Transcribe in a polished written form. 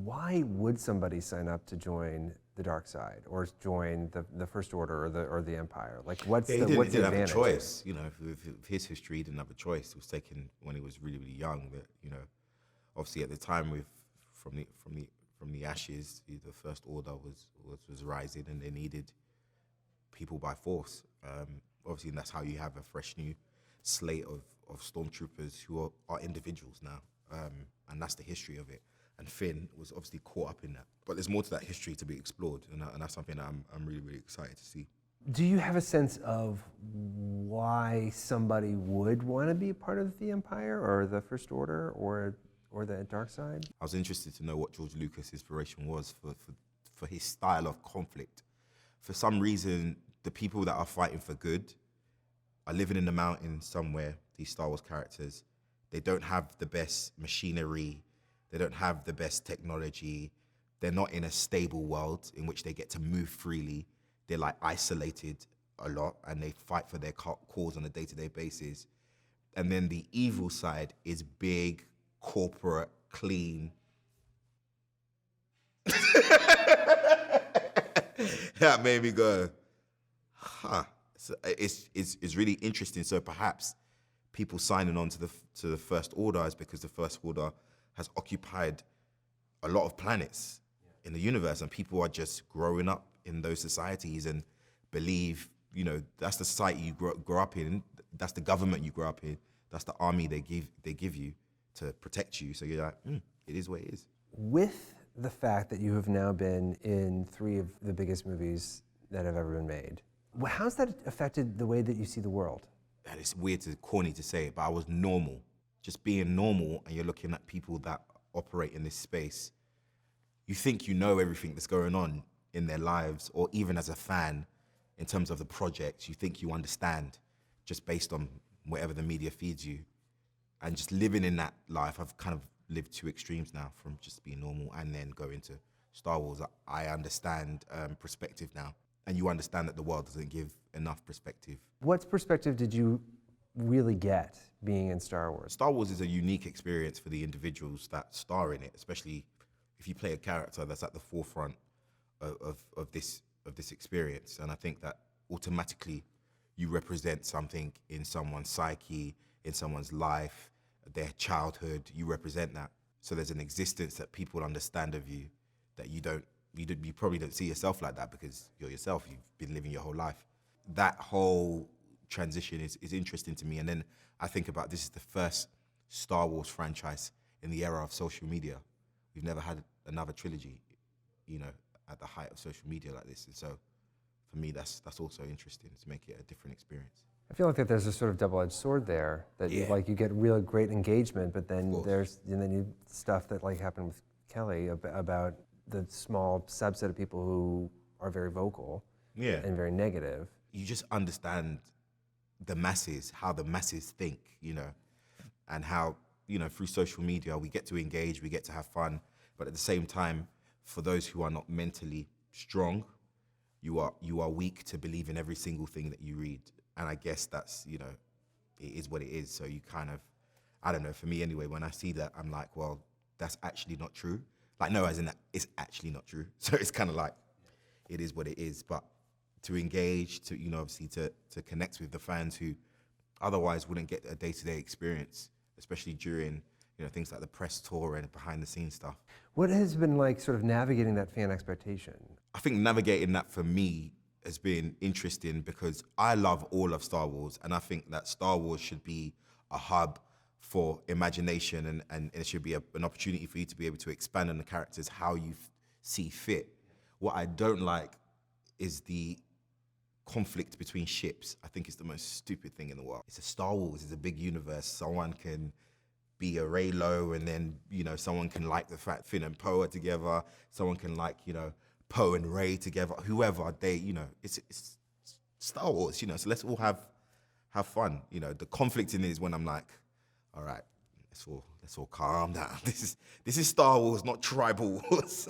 Why would somebody sign up to join the dark side or join the First Order or the Empire? Like, what's Yeah, the he what's the didn't have a advantage? choice. You know, with his history, he didn't have a choice. It was taken when he was really, really young. But you know, obviously at the time, from the ashes, the First Order was rising, and they needed people by force. Obviously, and that's how you have a fresh new slate of stormtroopers who are individuals now, and that's the history of it. And Finn was obviously caught up in that. But there's more to that history to be explored, and that's something that I'm really, really excited to see. Do you have a sense of why somebody would want to be a part of the Empire or the First Order or the dark side? I was interested to know what George Lucas' inspiration was for his style of conflict. For some reason, the people that are fighting for good are living in the mountains somewhere, these Star Wars characters. They don't have the best machinery. They don't have the best technology. They're not in a stable world in which they get to move freely. They're like isolated a lot, and they fight for their cause on a day-to-day basis. And then the evil side is big, corporate, clean. That made me go, huh. So it's really interesting. So perhaps people signing on to the First Order is because the First Order has occupied a lot of planets in the universe, and people are just growing up in those societies and believe, you know, that's the society you grow up in, that's the government you grow up in, that's the army they give you to protect you. So you're like, it is what it is. With the fact that you have now been in 3 of the biggest movies that have ever been made, how's that affected the way that you see the world? And it's weird, corny to say it, but I was normal. Just being normal, and you're looking at people that operate in this space, you think you know everything that's going on in their lives, or even as a fan, in terms of the project, you think you understand just based on whatever the media feeds you. And just living in that life, I've kind of lived 2 extremes now, from just being normal and then go into Star Wars. I understand perspective now, and you understand that the world doesn't give enough perspective. What perspective did you really get being in Star Wars? Star Wars is a unique experience for the individuals that star in it, especially if you play a character that's at the forefront of this experience. And I think that automatically you represent something in someone's psyche, in someone's life, their childhood. You represent that. So there's an existence that people understand of you that you probably don't see yourself like that, because you're yourself. You've been living your whole life. That whole transition is interesting to me. And then I think about, this is the first Star Wars franchise in the era of social media. We've never had another trilogy, you know, at the height of social media like this. And so for me, that's also interesting, to make it a different experience. I feel like that there's a sort of double-edged sword there, that you get real great engagement, but then stuff that like happened with Kelly about the small subset of people who are very vocal and very negative. You just understand the masses, how the masses think, you know, and how, you know, through social media, we get to engage, we get to have fun, but at the same time, for those who are not mentally strong, you are weak to believe in every single thing that you read. And I guess that's, you know, it is what it is. So you kind of, I don't know, for me anyway, when I see that, I'm like, well, that's actually not true. Like, no, as in that, it's actually not true. So it's kind of like, it is what it is. But to engage, to, you know, obviously to connect with the fans who otherwise wouldn't get a day-to-day experience, especially during, you know, things like the press tour and behind the scenes stuff. What has been like sort of navigating that fan expectation? I think navigating that for me has been interesting, because I love all of Star Wars, and I think that Star Wars should be a hub for imagination, and it should be an opportunity for you to be able to expand on the characters how you see fit. What I don't like is the conflict between ships. I think it's the most stupid thing in the world. It's a Star Wars, it's a big universe. Someone can be a Reylo, and then, you know, someone can like the fact Finn and Poe are together. Someone can like, you know, Poe and Rey together. Whoever they, you know, it's Star Wars, you know. So let's all have fun. You know, the conflict in it is when I'm like, all right, let's all calm down. This is Star Wars, not tribal wars.